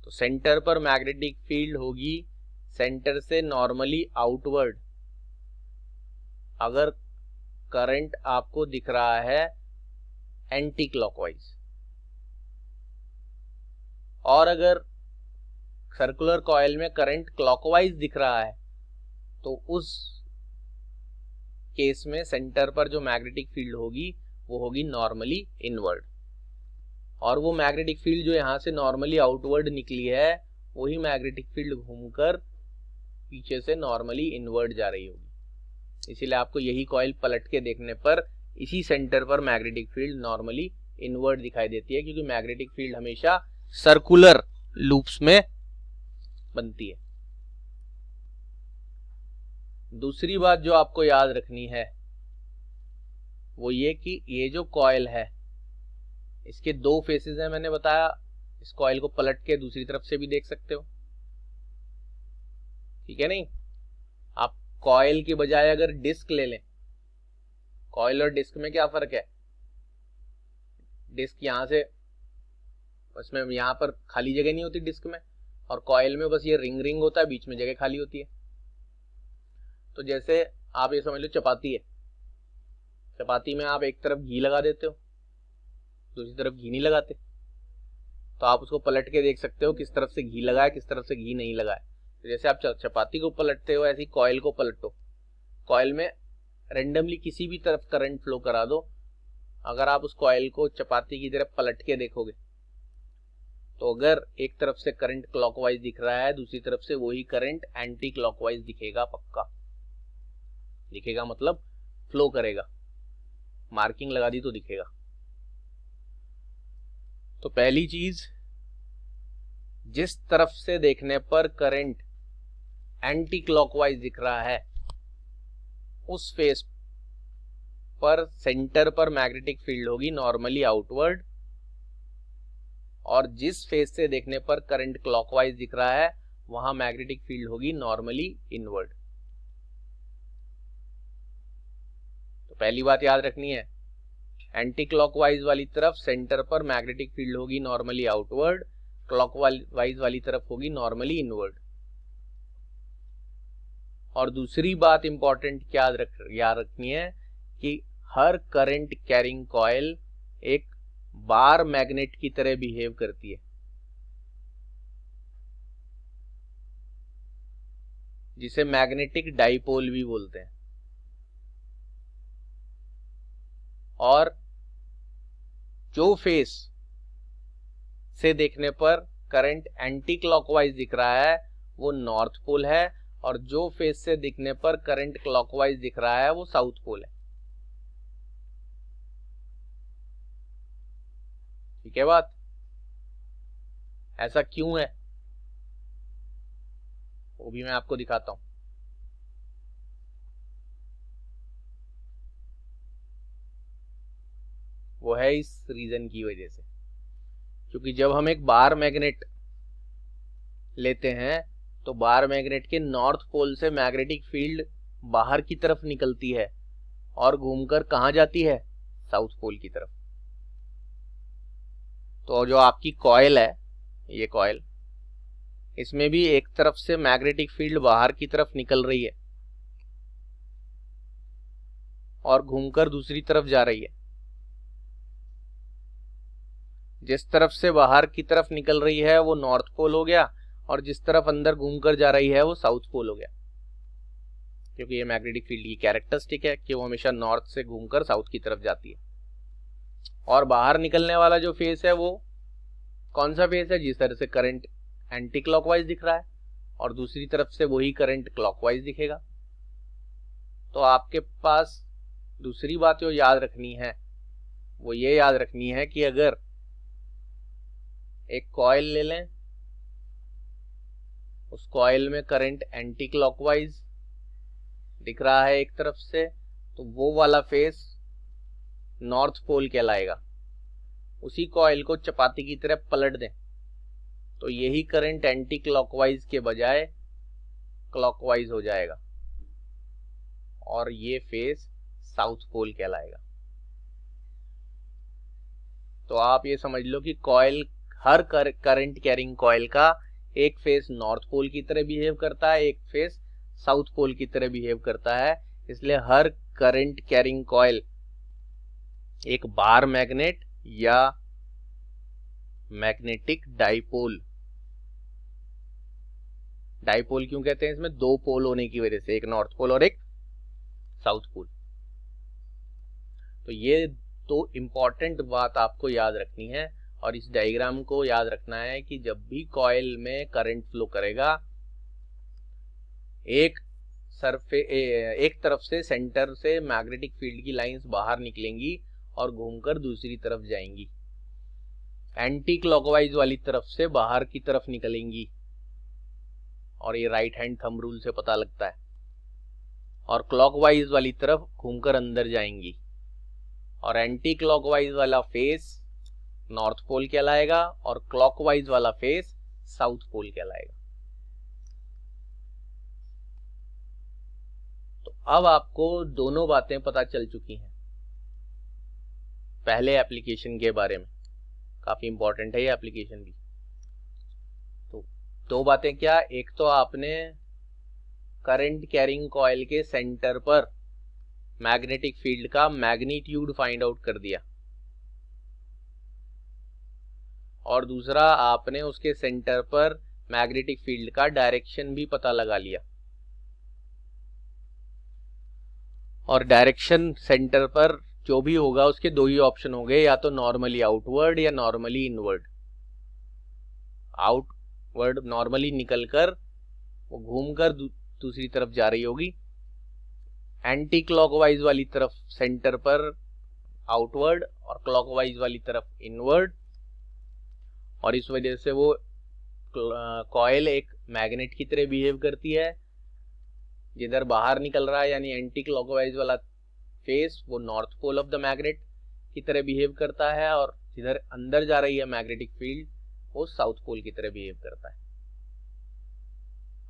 तो सेंटर पर मैग्नेटिक फील्ड होगी सेंटर से नॉर्मली आउटवर्ड अगर करंट आपको दिख रहा है एंटी क्लॉकवाइज। और अगर सर्कुलर कॉइल में करंट क्लॉकवाइज दिख रहा है तो उस केस में सेंटर पर जो मैग्नेटिक फील्ड होगी वो होगी नॉर्मली इनवर्ड, और वो मैग्नेटिक फील्ड जो यहाँ से नॉर्मली आउटवर्ड निकली है वही मैग्नेटिक फील्ड घूमकर पीछे से नॉर्मली इनवर्ड जा रही होगी। इसीलिए आपको यही कॉइल पलट के देखने पर इसी सेंटर पर मैग्नेटिक फील्ड नॉर्मली इनवर्ड दिखाई देती है, क्योंकि मैग्नेटिक फील्ड हमेशा सर्कुलर लूप्स में बनती है। दूसरी बात जो आपको याद रखनी है वो ये कि ये जो कॉइल है इसके दो फेसेस हैं, मैंने बताया। इस कॉइल को पलट के दूसरी तरफ से भी देख सकते हो, ठीक है नहीं। आप कॉइल की बजाय अगर डिस्क ले लें, कॉइल और डिस्क में क्या फर्क है? डिस्क यहां से, उसमें यहां पर खाली जगह नहीं होती डिस्क में, और कॉइल में बस ये रिंग रिंग होता है, बीच में जगह खाली होती है। तो जैसे आप ये समझ लो चपाती है, चपाती में आप एक तरफ घी लगा देते हो, दूसरी तरफ घी नहीं लगाते, तो आप उसको पलट के देख सकते हो किस तरफ से घी लगा है, किस तरफ से घी नहीं लगा है। तो जैसे आप चपाती को पलटते हो ऐसी कॉइल को पलटो, कॉइल में रेंडमली किसी भी तरफ करंट फ्लो करा दो, अगर आप उस कॉइल को चपाती की तरफ पलट के देखोगे तो अगर एक तरफ से करंट क्लॉकवाइज दिख रहा है, दूसरी तरफ से वही करंट एंटी क्लॉकवाइज दिखेगा, पक्का दिखेगा, मतलब फ्लो करेगा, मार्किंग लगा दी तो दिखेगा। तो पहली चीज, जिस तरफ से देखने पर करंट एंटी क्लॉकवाइज दिख रहा है उस फेस पर सेंटर पर मैग्नेटिक फील्ड होगी नॉर्मली आउटवर्ड, और जिस फेस से देखने पर करंट क्लॉकवाइज दिख रहा है वहां मैग्नेटिक फील्ड होगी नॉर्मली इनवर्ड। तो पहली बात याद रखनी है, एंटी क्लॉकवाइज वाली तरफ सेंटर पर मैग्नेटिक फील्ड होगी नॉर्मली आउटवर्ड, क्लॉकवाइज वाली तरफ होगी नॉर्मली इनवर्ड। और दूसरी बात इंपॉर्टेंट क्या याद रखनी है कि हर करंट कैरिंग कॉइल एक बार मैग्नेट की तरह बिहेव करती है। जिसे मैग्नेटिक डाइपोल भी बोलते हैं। और जो फेस से देखने पर करंट एंटी क्लॉकवाइज दिख रहा है वो नॉर्थ पोल है, और जो फेस से दिखने पर करंट क्लॉकवाइज दिख रहा है वो साउथ पोल है। ठीक है बात? ऐसा क्यों है वो भी मैं आपको दिखाता हूं। वो है इस रीजन की वजह से, क्योंकि जब हम एक बार मैग्नेट लेते हैं तो बार मैग्नेट के नॉर्थ पोल से मैग्नेटिक फील्ड बाहर की तरफ निकलती है और घूमकर कहां जाती है? साउथ पोल की तरफ। तो जो आपकी कॉइल है, ये कॉइल, इसमें भी एक तरफ से मैग्नेटिक फील्ड बाहर की तरफ निकल रही है और घूमकर दूसरी तरफ जा रही है। जिस तरफ से बाहर की तरफ निकल रही है वो नॉर्थ पोल हो गया, और जिस तरफ अंदर घूमकर जा रही है वो साउथ पोल हो गया, क्योंकि ये मैग्नेटिक फील्ड की कैरेक्टरिस्टिक है कि वो हमेशा नॉर्थ से घूमकर साउथ की तरफ जाती है। और बाहर निकलने वाला जो फेस है वो कौन सा फेस है? जिस तरह से करंट एंटी क्लॉकवाइज दिख रहा है और दूसरी तरफ से वही करंट क्लॉकवाइज दिखेगा। तो आपके पास दूसरी बात जो याद रखनी है वो ये याद रखनी है कि अगर एक कॉइल ले लें, उस कॉइल में करंट एंटी क्लॉकवाइज दिख रहा है एक तरफ से, तो वो वाला फेस नॉर्थ पोल कहलाएगा। उसी कॉइल को चपाती की तरह पलट दें तो यही करंट एंटी क्लॉकवाइज के बजाय क्लॉकवाइज हो जाएगा और ये फेस साउथ पोल कहलाएगा। तो आप ये समझ लो कि कॉइल, हर करंट कैरिंग कॉइल का एक फेस नॉर्थ पोल की तरह बिहेव करता है, एक फेस साउथ पोल की तरह बिहेव करता है। इसलिए हर करंट कैरिंग कॉइल एक बार मैग्नेट या मैग्नेटिक डाइपोल, डाइपोल क्यों कहते हैं? इसमें दो पोल होने की वजह से, एक नॉर्थ पोल और एक साउथ पोल। तो ये तो इम्पॉर्टेंट बात आपको याद रखनी है, और इस डायग्राम को याद रखना है कि जब भी कॉइल में करंट फ्लो करेगा, एक तरफ से सेंटर से मैग्नेटिक फील्ड की लाइंस बाहर निकलेंगी और घूमकर दूसरी तरफ जाएंगी, एंटी क्लॉकवाइज वाली तरफ से बाहर की तरफ निकलेंगी, और ये राइट हैंड थंब रूल से पता लगता है, और क्लॉकवाइज वाली तरफ घूमकर अंदर जाएंगी, और एंटी क्लॉकवाइज वाला फेस नॉर्थ पोल कहलाएगा और क्लॉकवाइज वाला फेस साउथ पोल कहलाएगा। तो अब आपको दोनों बातें पता चल चुकी हैं पहले एप्लीकेशन के बारे में, काफी इंपॉर्टेंट है ये एप्लीकेशन भी। तो दो बातें क्या, एक तो आपने करंट कैरिंग कॉइल के सेंटर पर मैग्नेटिक फील्ड का मैग्नीट्यूड फाइंड आउट कर दिया, और दूसरा आपने उसके सेंटर पर मैग्नेटिक फील्ड का डायरेक्शन भी पता लगा लिया। और डायरेक्शन सेंटर पर जो भी होगा उसके दो ही ऑप्शन हो गए, या तो नॉर्मली आउटवर्ड या नॉर्मली इनवर्ड। आउटवर्ड नॉर्मली निकलकर वो घूमकर दूसरी तरफ जा रही होगी, एंटी क्लॉकवाइज वाली तरफ सेंटर पर आउटवर्ड और क्लॉकवाइज वाली तरफ इनवर्ड, और इस वजह से वो कॉइल एक मैग्नेट की तरह बिहेव करती है। जिधर बाहर निकल रहा है यानी एंटी क्लॉकवाइज वाला फेस वो north pole of the magnet की तरह बिहेव करता है, और जिधर अंदर जा रही है मैग्नेटिक फील्ड वो साउथ पोल की तरह बिहेव करता है।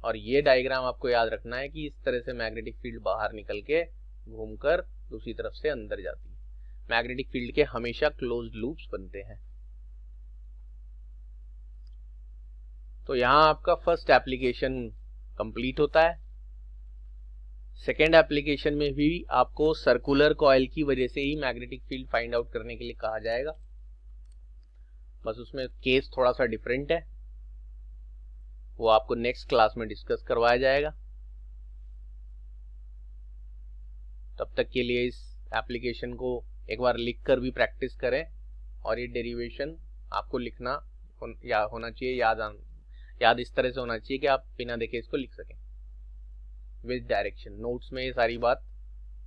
और ये डायग्राम आपको याद रखना है कि इस तरह से मैग्नेटिक फील्ड बाहर निकल के घूमकर दूसरी तरफ से अंदर जाती है। मैग्नेटिक फील्ड के हमेशा क्लोज्ड लूप्स बनते हैं। तो यहां आपका फर्स्ट एप्लीकेशन कंप्लीट होता है। सेकेंड एप्लीकेशन में भी आपको सर्कुलर कॉइल की वजह से ही मैग्नेटिक फील्ड फाइंड आउट करने के लिए कहा जाएगा, बस उसमें केस थोड़ा सा डिफरेंट है, वो आपको नेक्स्ट क्लास में डिस्कस करवाया जाएगा। तब तक के लिए इस एप्लीकेशन को एक बार लिख कर भी प्रैक्टिस करें, और ये डेरिवेशन आपको लिखना होना चाहिए, याद इस तरह से होना चाहिए कि आप बिना देखे इसको लिख सकें विद डायरेक्शन। नोट्स में ये सारी बात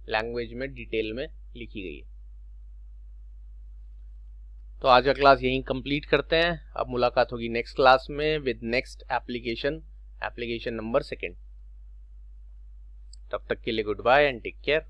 लैंग्वेज में डिटेल में लिखी गई है। तो आज का क्लास यहीं कंप्लीट करते हैं। अब मुलाकात होगी नेक्स्ट क्लास में विद नेक्स्ट एप्लीकेशन नंबर 2। तब तक के लिए goodbye and take care.